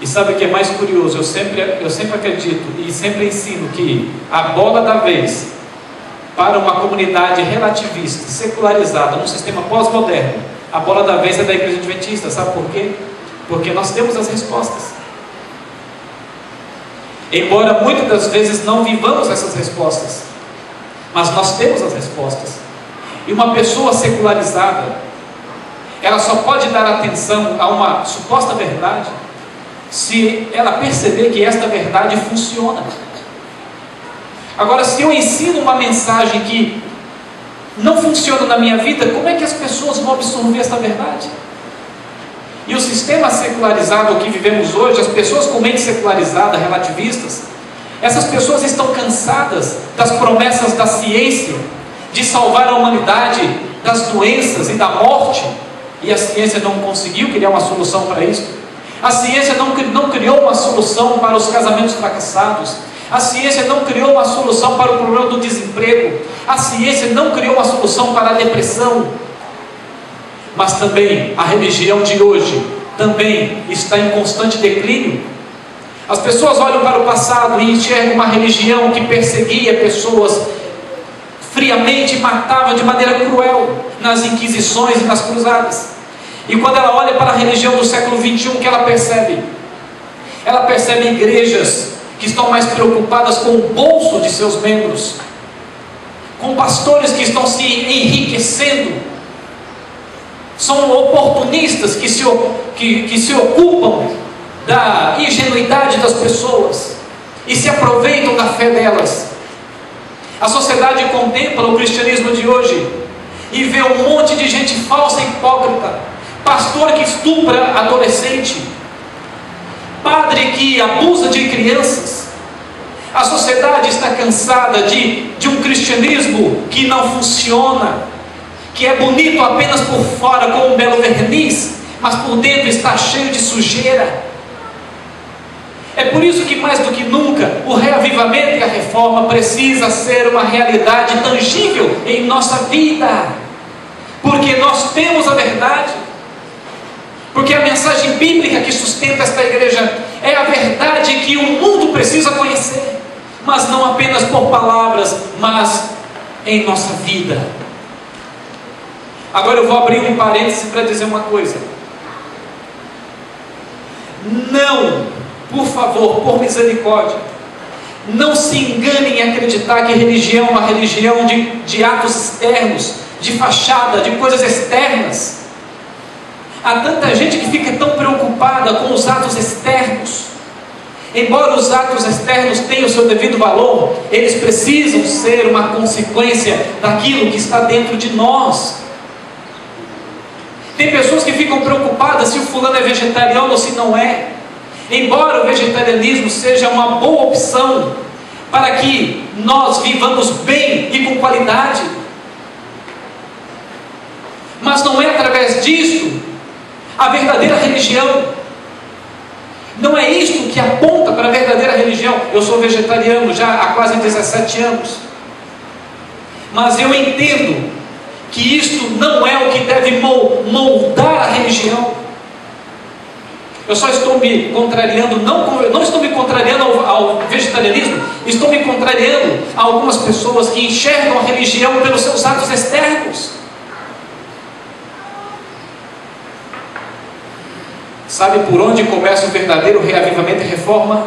E sabe o que é mais curioso? Eu sempre acredito e sempre ensino que a bola da vez para uma comunidade relativista, secularizada, num sistema pós-moderno, a bola da vez é da Igreja Adventista. Sabe por quê? Porque nós temos as respostas. Embora muitas das vezes não vivamos essas respostas, mas nós temos as respostas. E uma pessoa secularizada, ela só pode dar atenção a uma suposta verdade se ela perceber que esta verdade funciona. Agora, se eu ensino uma mensagem que não funciona na minha vida, como é que as pessoas vão absorver esta verdade? E o sistema secularizado que vivemos hoje, as pessoas com mente secularizada, relativistas, essas pessoas estão cansadas das promessas da ciência de salvar a humanidade das doenças e da morte, e a ciência não conseguiu criar uma solução para isso. A ciência não criou uma solução para os casamentos fracassados. A ciência não criou uma solução para o problema do desemprego. A ciência não criou uma solução para a depressão. Mas também a religião de hoje também está em constante declínio. As pessoas olham para o passado e enxergam uma religião que perseguia pessoas friamente e matava de maneira cruel nas inquisições e nas cruzadas. E quando ela olha para a religião do século 21, o que ela percebe? Ela percebe igrejas que estão mais preocupadas com o bolso de seus membros, com pastores que estão se enriquecendo, são oportunistas que se ocupam da ingenuidade das pessoas e se aproveitam da fé delas. A sociedade contempla o cristianismo de hoje e vê um monte de gente falsa e hipócrita, pastor que estupra adolescente, padre que abusa de crianças. A sociedade está cansada de um cristianismo que não funciona, que é bonito apenas por fora com um belo verniz, mas por dentro está cheio de sujeira. É por isso que mais do que nunca o reavivamento e a reforma precisa ser uma realidade tangível em nossa vida, porque nós temos a verdade. Porque a mensagem bíblica que sustenta esta igreja é a verdade que o mundo precisa conhecer, mas não apenas por palavras, mas em nossa vida. Agora eu vou abrir um parêntese para dizer uma coisa. Não, por favor, por misericórdia, não se enganem em acreditar que religião é uma religião de atos externos, de fachada, de coisas externas. Há tanta gente que fica tão preocupada com os atos externos. Embora os atos externos tenham o seu devido valor, eles precisam ser uma consequência daquilo que está dentro de nós. Tem pessoas que ficam preocupadas se o fulano é vegetariano ou se não é. Embora o vegetarianismo seja uma boa opção para que nós vivamos bem e com qualidade. Mas não é através disso a verdadeira religião. Não é isto que aponta para a verdadeira religião. Eu sou vegetariano já há quase 17 anos. Mas eu entendo que isto não é o que deve moldar a religião. Eu só estou me contrariando, não estou me contrariando ao vegetarianismo, estou me contrariando a algumas pessoas que enxergam a religião pelos seus atos externos. Sabe por onde começa o verdadeiro reavivamento e reforma?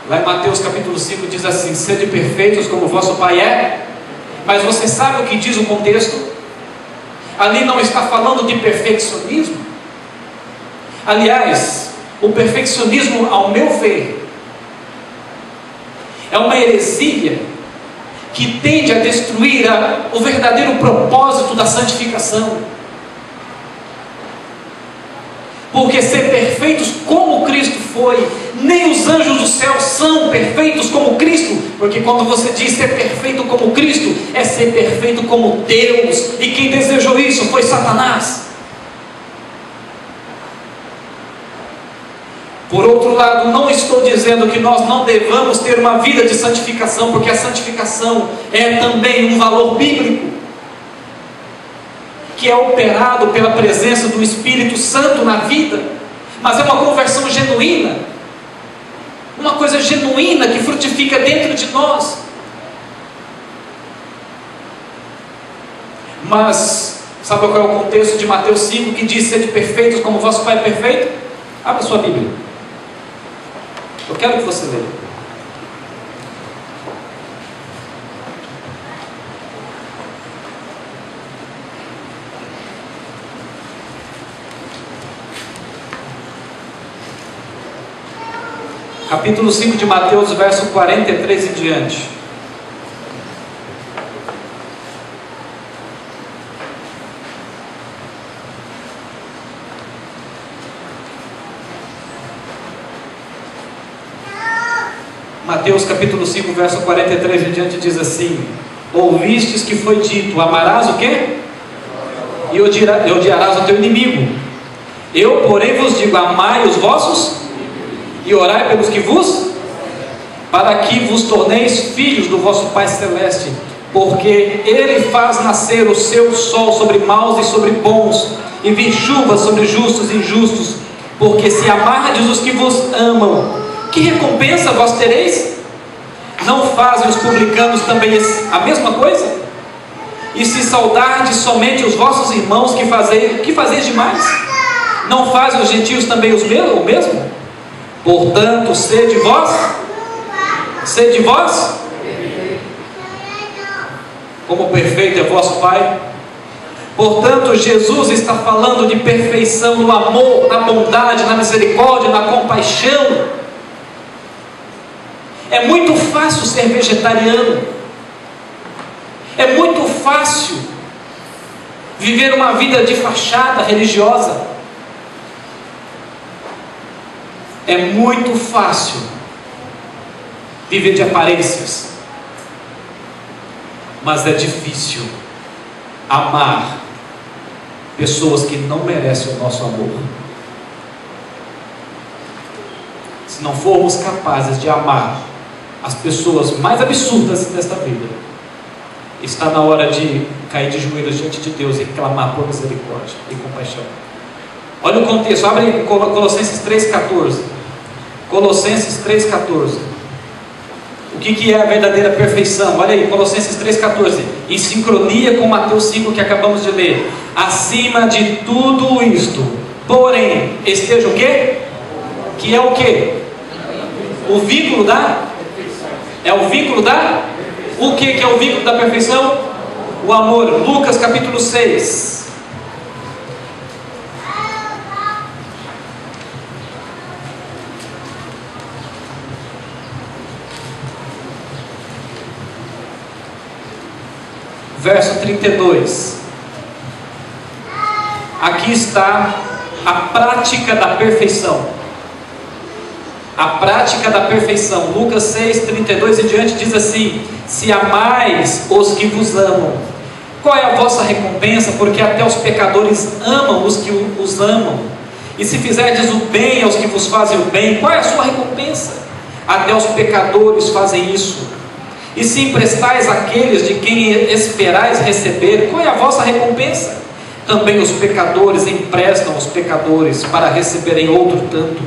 Lá em Mateus capítulo 5 diz assim: sede perfeitos como vosso Pai é. Mas você sabe o que diz o contexto? Ali não está falando de perfeccionismo. Aliás, o perfeccionismo, ao meu ver, é uma heresia que tende a destruir o verdadeiro propósito da santificação. Porque ser perfeitos como Cristo foi, nem os anjos do céu são perfeitos como Cristo. Porque quando você diz ser perfeito como Cristo, é ser perfeito como Deus. E quem desejou isso foi Satanás. Por outro lado, não estou dizendo que nós não devamos ter uma vida de santificação, porque a santificação é também um valor bíblico, que é operado pela presença do Espírito Santo na vida, mas é uma conversão genuína, uma coisa genuína que frutifica dentro de nós. Mas sabe qual é o contexto de Mateus 5, que diz: sede perfeitos como vosso Pai é perfeito? Abra sua Bíblia, eu quero que você leia. Capítulo 5 de Mateus, verso 43 em diante. Mateus capítulo 5, verso 43 em diante diz assim: ouvistes que foi dito, amarás o quê? E odiarás o teu inimigo. Eu, porém, vos digo, amai os vossos e orai pelos que vos, para que vos torneis filhos do vosso Pai Celeste, porque Ele faz nascer o seu sol sobre maus e sobre bons, e vir chuva sobre justos e injustos. Porque se amardes os que vos amam, que recompensa vós tereis? Não fazem os publicanos também a mesma coisa? E se saudardes somente os vossos irmãos, que fazeis demais? Não fazem os gentios também o mesmo? Portanto, sede vós, como perfeito é vosso Pai. Portanto, Jesus está falando de perfeição no amor, na bondade, na misericórdia, na compaixão. É muito fácil ser vegetariano, é muito fácil viver uma vida de fachada religiosa. É muito fácil viver de aparências, mas é difícil amar pessoas que não merecem o nosso amor. Se não formos capazes de amar as pessoas mais absurdas desta vida, está na hora de cair de joelhos diante de Deus e clamar por misericórdia e compaixão. Olha o contexto, abre Colossenses 3,14. Colossenses 3,14. O que é a verdadeira perfeição? Olha aí, Colossenses 3,14. Em sincronia com Mateus 5 que acabamos de ler. Acima de tudo isto, porém, esteja o quê? Que é o quê? O vínculo da? É o vínculo da? O que é o vínculo da perfeição? O amor. Lucas capítulo 6. Verso 32. Aqui está a prática da perfeição. a prática da perfeição. Lucas 6, 32 e diante diz assim: se amais os que vos amam, qual é a vossa recompensa? Porque até os pecadores amam os que os amam. E se fizerdes o bem aos que vos fazem o bem, qual é a sua recompensa? Até os pecadores fazem isso. E se emprestais àqueles de quem esperais receber, qual é a vossa recompensa? Também os pecadores emprestam aos pecadores para receberem outro tanto.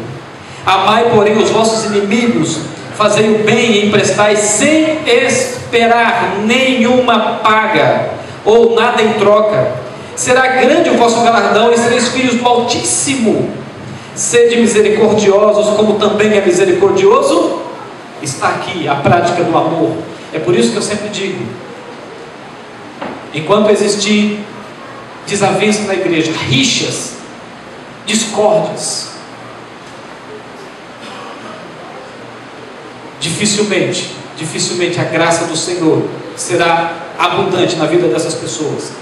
Amai, porém, os vossos inimigos, fazei o bem e emprestai sem esperar nenhuma paga ou nada em troca. Será grande o vosso galardão e sereis filhos do Altíssimo. Sede misericordiosos, como também é misericordioso. Está aqui a prática do amor. É por isso que eu sempre digo: enquanto existir desavença na igreja, rixas, discórdias, dificilmente a graça do Senhor será abundante na vida dessas pessoas.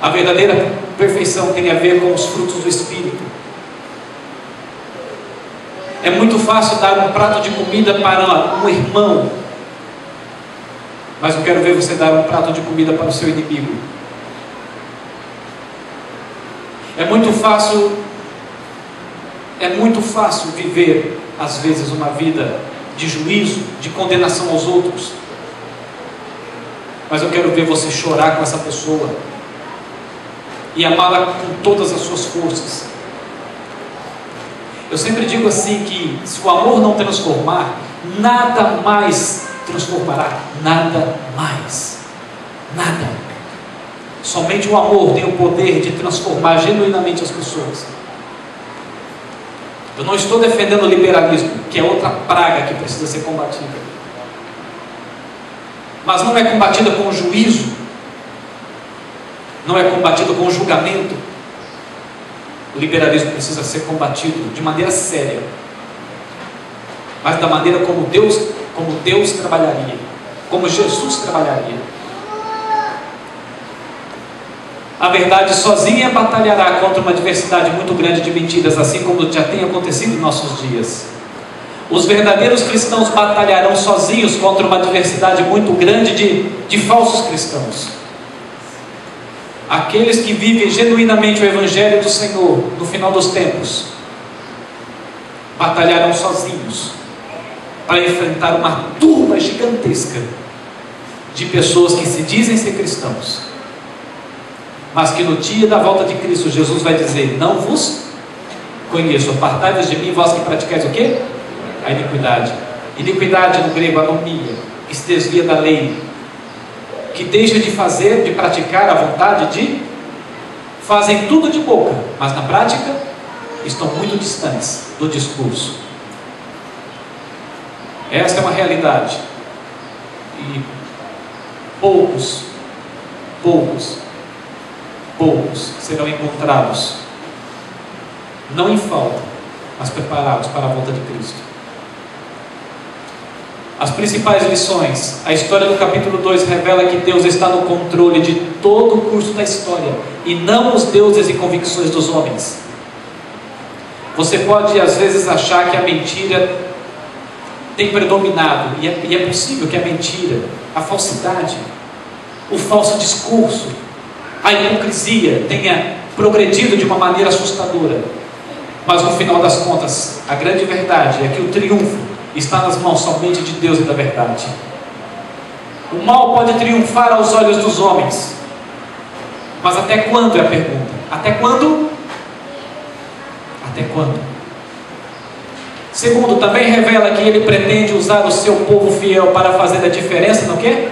A verdadeira perfeição tem a ver com os frutos do Espírito. É muito fácil dar um prato de comida para um irmão, mas eu quero ver você dar um prato de comida para o seu inimigo. É muito fácil viver, às vezes, uma vida de juízo, de condenação aos outros, mas eu quero ver você chorar com essa pessoa e amá-la com todas as suas forças. Eu sempre digo assim, que se o amor não transformar, nada mais transformará. Nada mais. Nada. Somente o amor tem o poder de transformar genuinamente as pessoas. Eu não estou defendendo o liberalismo, que é outra praga que precisa ser combatida, mas não é combatida com o juízo, não é combatido com o julgamento. O liberalismo precisa ser combatido de maneira séria, mas da maneira como Deus trabalharia, como Jesus trabalharia. A verdade sozinha batalhará contra uma diversidade muito grande de mentiras, assim como já tem acontecido em nossos dias. Os verdadeiros cristãos batalharão sozinhos contra uma diversidade muito grande de falsos cristãos. Aqueles que vivem genuinamente o Evangelho do Senhor no final dos tempos batalharão sozinhos para enfrentar uma turma gigantesca de pessoas que se dizem ser cristãos, mas que no dia da volta de Cristo Jesus vai dizer: não vos conheço, apartai-vos de mim, vós que praticais o quê? A iniquidade. Iniquidade no grego, anomia, que se desvia da lei, que deixa de fazer, de praticar a vontade fazem tudo de boca, mas na prática estão muito distantes do discurso. Essa é uma realidade, e poucos serão encontrados, não em falta, mas preparados para a volta de Cristo. As principais lições: a história do capítulo 2 revela que Deus está no controle de todo o curso da história, e não os deuses e convicções dos homens. Você pode às vezes achar que a mentira tem predominado, e é possível que a mentira, a falsidade, o falso discurso, a hipocrisia tenha progredido de uma maneira assustadora, mas no final das contas, a grande verdade é que o triunfo está nas mãos somente de Deus e da verdade. O mal pode triunfar aos olhos dos homens, mas até quando é a pergunta? Até quando? Até quando? Segundo, também revela que ele pretende usar o seu povo fiel para fazer a diferença no quê?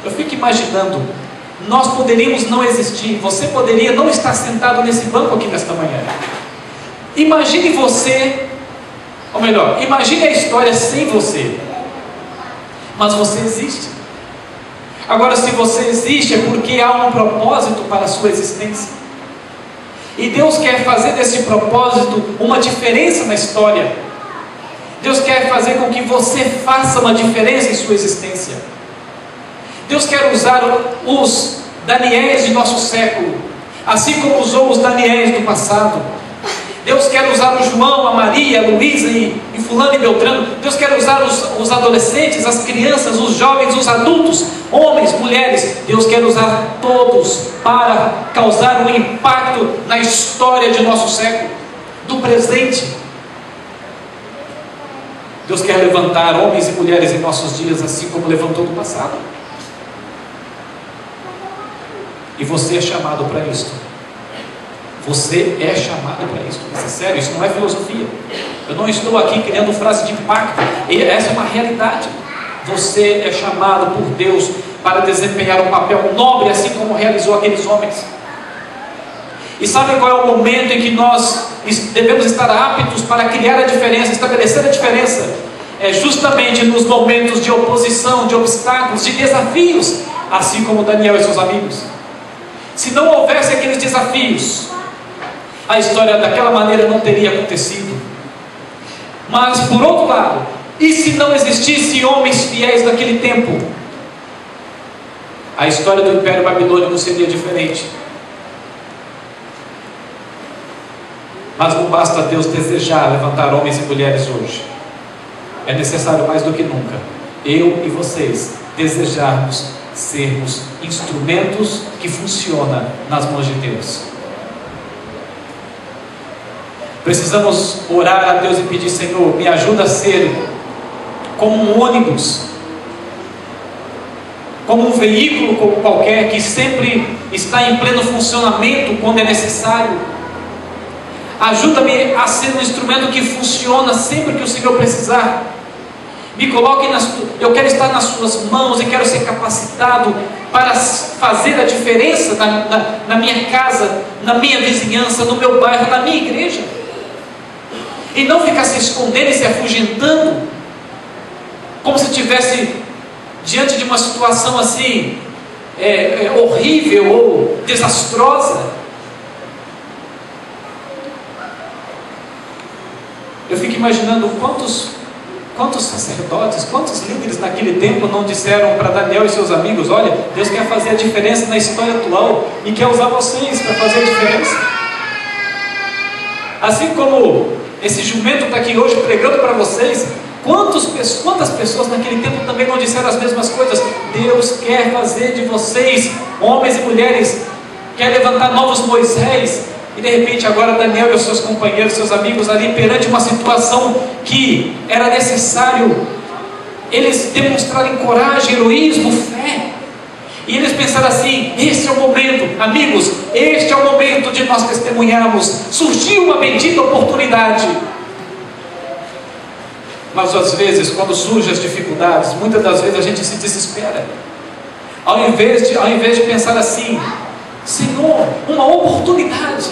Eu fico imaginando, nós poderíamos não existir, você poderia não estar sentado nesse banco aqui nesta manhã. Imagine você, ou melhor, imagine a história sem você, mas você existe. Agora, se você existe, é porque há um propósito para a sua existência, e Deus quer fazer desse propósito uma diferença na história. Deus quer fazer com que você faça uma diferença em sua existência. Deus quer usar os Daniéis de nosso século, assim como usou os Daniéis do passado. Deus quer usar o João, a Maria, a Luísa e fulano e Beltrano. Deus quer usar os adolescentes, as crianças, os jovens, os adultos, homens, mulheres. Deus quer usar todos para causar um impacto na história de nosso século, do presente. Deus quer levantar homens e mulheres em nossos dias, assim como levantou no passado. E você é chamado para isso. Você é chamado para isso. Isso é sério, isso não é filosofia. Eu não estou aqui criando frase de impacto. Essa é uma realidade. Você é chamado por Deus para desempenhar um papel nobre, assim como realizou aqueles homens. E sabe qual é o momento em que nós devemos estar aptos para criar a diferença, estabelecer a diferença? É justamente nos momentos de oposição, de obstáculos, de desafios, assim como Daniel e seus amigos. Se não houvesse aqueles desafios, a história daquela maneira não teria acontecido. Mas por outro lado, e se não existissem homens fiéis naquele tempo, a história do Império Babilônico seria diferente. Mas não basta Deus desejar levantar homens e mulheres hoje. É necessário mais do que nunca, eu e vocês, desejarmos sermos instrumentos que funcionam nas mãos de Deus. Precisamos orar a Deus e pedir: Senhor, me ajuda a ser como um ônibus, como um veículo como qualquer, que sempre está em pleno funcionamento quando é necessário. Ajuda-me a ser um instrumento que funciona sempre que o Senhor precisar. Me coloque eu quero estar nas suas mãos e quero ser capacitado para fazer a diferença na minha casa, na minha vizinhança, no meu bairro, na minha igreja. E não ficar se escondendo e se afugentando, como se estivesse diante de uma situação assim, horrível ou desastrosa. Eu fico imaginando quantos sacerdotes, quantos líderes naquele tempo não disseram para Daniel e seus amigos: olha, Deus quer fazer a diferença na história atual e quer usar vocês para fazer a diferença. Assim como esse jumento está aqui hoje pregando para vocês, quantas pessoas naquele tempo também não disseram as mesmas coisas? Deus quer fazer de vocês, homens e mulheres, quer levantar novos Moisés. E de repente agora Daniel e os seus companheiros, seus amigos ali, perante uma situação que era necessário eles demonstrarem coragem, heroísmo, fé. E eles pensaram assim: este é o momento, amigos, este é o momento de nós testemunharmos. Surgiu uma bendita oportunidade. Mas às vezes, quando surgem as dificuldades, muitas das vezes a gente se desespera. Ao invés de pensar assim: Senhor, uma oportunidade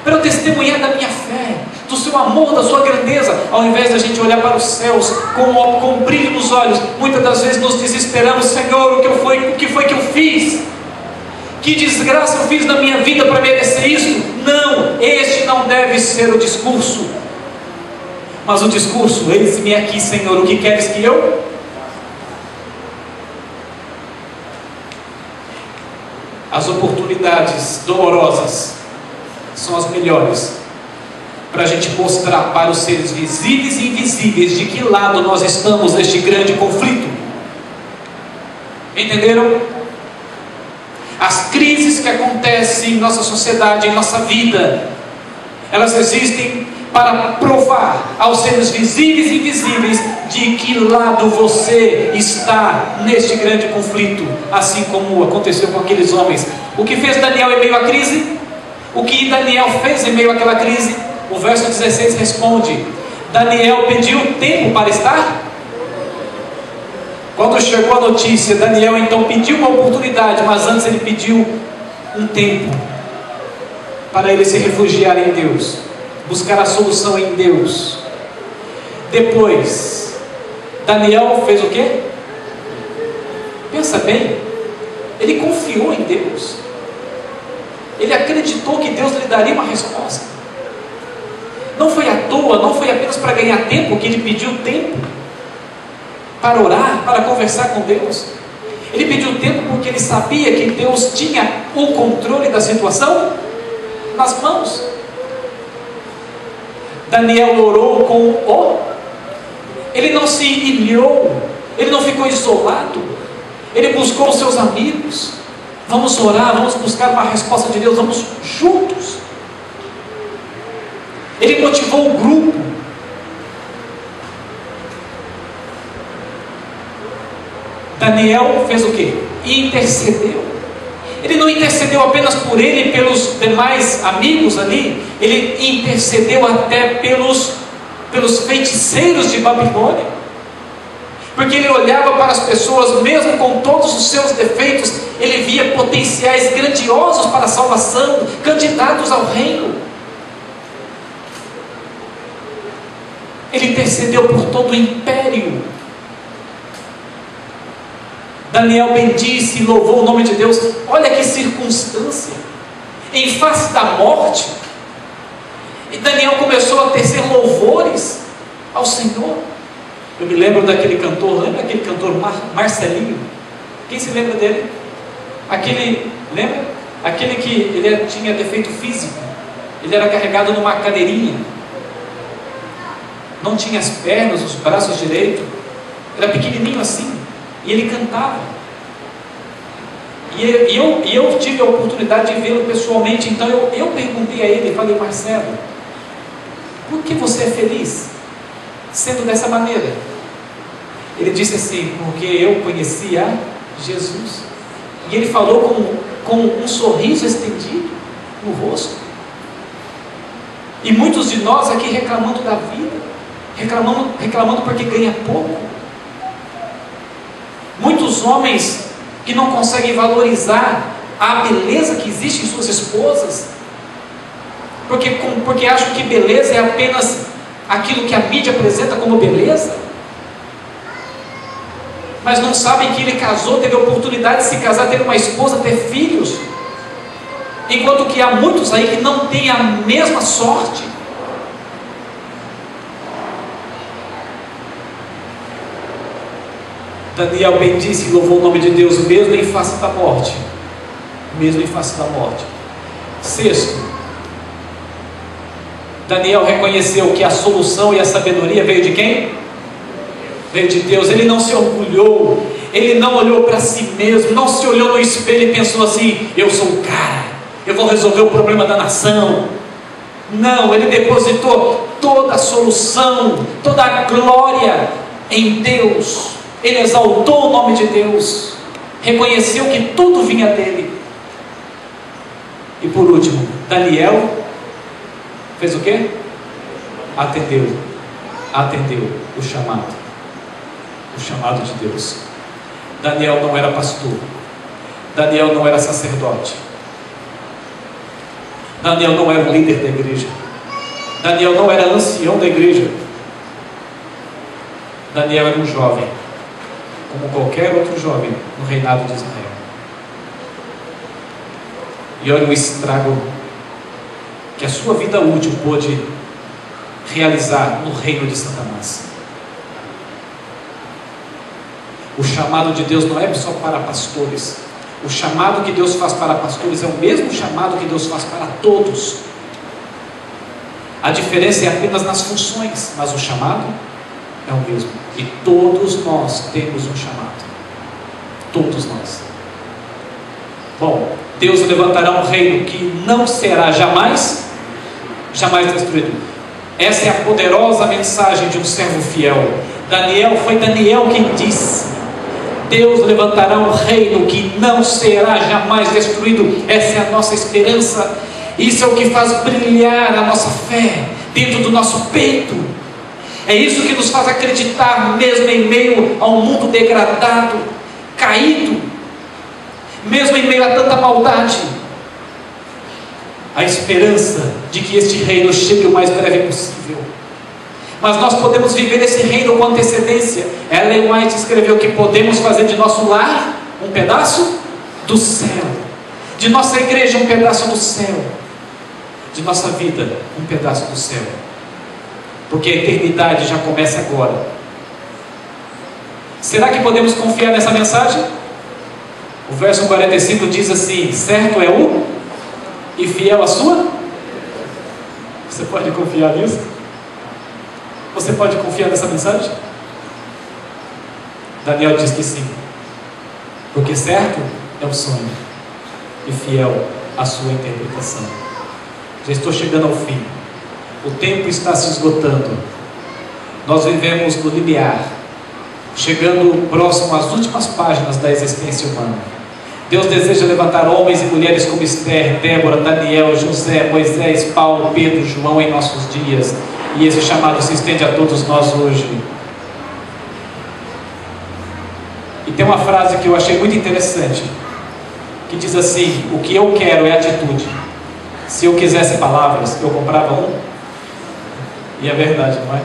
para eu testemunhar da minha fé, do seu amor, da sua grandeza. Ao invés de a gente olhar para os céus com um brilho nos olhos, muitas das vezes nos desesperamos: Senhor, o que foi que eu fiz? Que desgraça eu fiz na minha vida para merecer isso? Não, este não deve ser o discurso. Mas o discurso: eis-me aqui, Senhor, o que queres que eu? As oportunidades dolorosas são as melhores para a gente mostrar para os seres visíveis e invisíveis de que lado nós estamos neste grande conflito. Entenderam? As crises que acontecem em nossa sociedade, em nossa vida, elas existem para provar aos seres visíveis e invisíveis de que lado você está neste grande conflito, assim como aconteceu com aqueles homens. O que fez Daniel em meio à crise? O que Daniel fez em meio àquela crise? O verso 16 responde: Daniel pediu tempo para estar. Quando chegou a notícia, Daniel então pediu uma oportunidade, mas antes ele pediu um tempo para ele se refugiar em Deus, buscar a solução em Deus. Depois, Daniel fez o quê? Pensa bem, ele confiou em Deus. Ele acreditou que Deus lhe daria uma resposta. Não foi à toa, não foi apenas para ganhar tempo que ele pediu tempo para orar, para conversar com Deus. Ele pediu tempo porque ele sabia que Deus tinha o controle da situação nas mãos. Daniel orou com o... Ele não se ilhou, ele não ficou isolado, ele buscou os seus amigos. Vamos orar, vamos buscar uma resposta de Deus, vamos juntos. Ele motivou o grupo. Daniel fez o quê? Intercedeu. Ele não intercedeu apenas por ele e pelos demais amigos ali, ele intercedeu até pelos feiticeiros de Babilônia, porque ele olhava para as pessoas, mesmo com todos os seus defeitos, ele via potenciais grandiosos para a salvação, candidatos ao reino. Ele intercedeu por todo o império. Daniel bendisse e louvou o nome de Deus. Olha que circunstância, em face da morte, e Daniel começou a tecer louvores ao Senhor. Eu me lembro daquele cantor, lembra aquele cantor Marcelinho? Quem se lembra dele? Lembra? Aquele que ele tinha defeito físico, ele era carregado numa cadeirinha, não tinha as pernas, os braços direitos, era pequenininho assim, e ele cantava. E eu tive a oportunidade de vê-lo pessoalmente. Então eu perguntei a ele, falei: Marcelo, por que você é feliz sendo dessa maneira? Ele disse assim: porque eu conhecia Jesus. E ele falou com um sorriso estendido no rosto. E muitos de nós aqui reclamando da vida, reclamando porque ganha pouco. Muitos homens que não conseguem valorizar a beleza que existe em suas esposas, porque acham que beleza é apenas aquilo que a mídia apresenta como beleza, mas não sabem que ele casou, teve a oportunidade de se casar, ter uma esposa, ter filhos, enquanto que há muitos aí que não têm a mesma sorte. Daniel bendisse e louvou o nome de Deus, mesmo em face da morte. Mesmo em face da morte. Sexto, Daniel reconheceu que a solução e a sabedoria veio de quem? Veio de Deus. Ele não se orgulhou, ele não olhou para si mesmo, não se olhou no espelho e pensou assim: eu sou o cara, eu vou resolver o problema da nação. Não, ele depositou toda a solução, toda a glória em Deus. Ele exaltou o nome de Deus, reconheceu que tudo vinha dele. E por último, Daniel fez o quê? Atendeu o chamado de Deus. Daniel não era pastor, Daniel não era sacerdote, Daniel não era o líder da igreja, Daniel não era ancião da igreja. Daniel era um jovem, como qualquer outro jovem no reinado de Israel. E olha o estrago que a sua vida útil pôde realizar no reino de Satanás. O chamado de Deus não é só para pastores. O chamado que Deus faz para pastores é o mesmo chamado que Deus faz para todos. A diferença é apenas nas funções, mas o chamado é o mesmo. E todos nós temos um chamado. Todos nós. Bom, Deus levantará um reino que não será jamais destruído. Essa é a poderosa mensagem de um servo fiel. Foi Daniel quem disse: Deus levantará um reino que não será jamais destruído. Essa é a nossa esperança. Isso é o que faz brilhar a nossa fé dentro do nosso peito. É isso que nos faz acreditar, mesmo em meio a um mundo degradado, caído, mesmo em meio a tanta maldade, a esperança de que este reino chegue o mais breve possível. Mas nós podemos viver esse reino com antecedência. Ellen White escreveu que podemos fazer de nosso lar um pedaço do céu, de nossa igreja um pedaço do céu, de nossa vida um pedaço do céu, porque a eternidade já começa agora. Será que podemos confiar nessa mensagem? O verso 45 diz assim: certo é o e fiel a sua. Você pode confiar nisso? Você pode confiar nessa mensagem? Daniel diz que sim, porque certo é o sonho e fiel a sua interpretação. Já estou chegando ao fim, o tempo está se esgotando, nós vivemos no limiar, chegando próximo às últimas páginas da existência humana. Deus deseja levantar homens e mulheres como Esther, Débora, Daniel, José, Moisés, Paulo, Pedro, João em nossos dias, e esse chamado se estende a todos nós hoje. E tem uma frase que eu achei muito interessante, que diz assim: o que eu quero é atitude. Se eu quisesse palavras, eu comprava um. E é verdade, não é?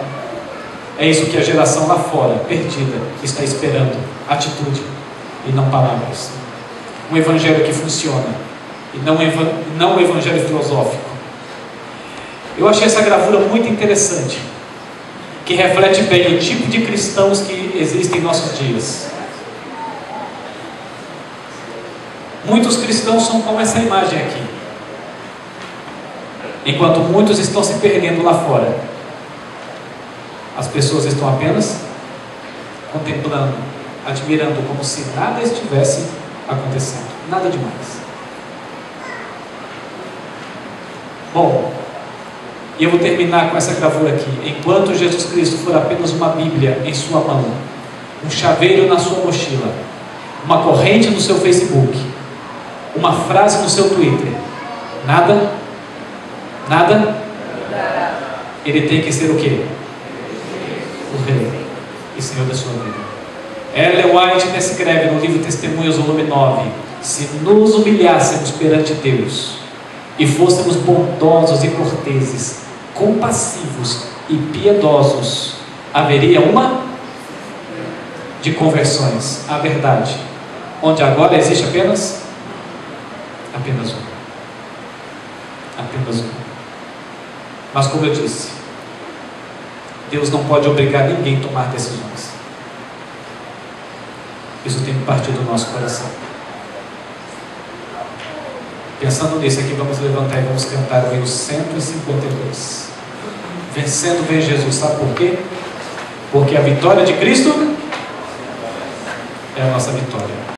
É isso que a geração lá fora, perdida, está esperando: atitude e não palavras. Um evangelho que funciona e não um evangelho filosófico. Eu achei essa gravura muito interessante, que reflete bem o tipo de cristãos que existem em nossos dias. Muitos cristãos são como essa imagem aqui, enquanto muitos estão se perdendo lá fora. As pessoas estão apenas contemplando, admirando, como se nada estivesse acontecendo, nada demais. Bom, e eu vou terminar com essa gravura aqui. Enquanto Jesus Cristo for apenas uma Bíblia em sua mão, um chaveiro na sua mochila, uma corrente no seu Facebook, uma frase no seu Twitter, nada, ele tem que ser o quê? O Rei e Senhor da sua vida. Ellen White descreve no livro Testemunhos, volume 9: se nos humilhássemos perante Deus e fôssemos bondosos e corteses, compassivos e piedosos, haveria uma de conversões à verdade, onde agora existe apenas uma. Apenas uma. Mas como eu disse, Deus não pode obrigar ninguém a tomar decisões. Isso tem que partir do nosso coração. Pensando nisso aqui, vamos levantar e vamos cantar o hino 152. Vencendo vem Jesus. Sabe por quê? Porque a vitória de Cristo é a nossa vitória.